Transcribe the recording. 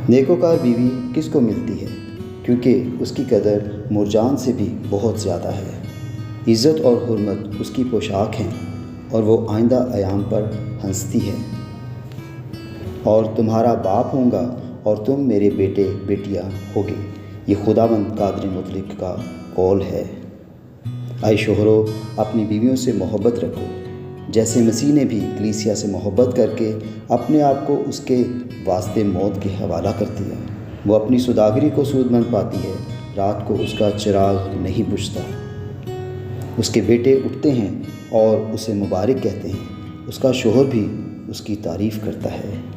नेकोकार बीवी किसको मिलती है, क्योंकि उसकी कदर मुरजान से भी बहुत ज़्यादा है। इज़्ज़त और हुर्मत उसकी पोशाक हैं और वो आइंदा अयाम पर हंसती है। और तुम्हारा बाप होगा और तुम मेरे बेटे बेटियां होगे, ये खुदावंद कादिर मुतलक का कौल है। आए शोहरों, अपनी बीवियों से मोहब्बत रखो, जैसे मसीह ने भी कलीसिया से मोहब्बत करके अपने आप को उसके वास्ते मौत के हवाला कर दिया। वो अपनी सौदागरी को सूदमंद पाती है, रात को उसका चिराग नहीं बुझता। उसके बेटे उठते हैं और उसे मुबारक कहते हैं, उसका शोहर भी उसकी तारीफ़ करता है।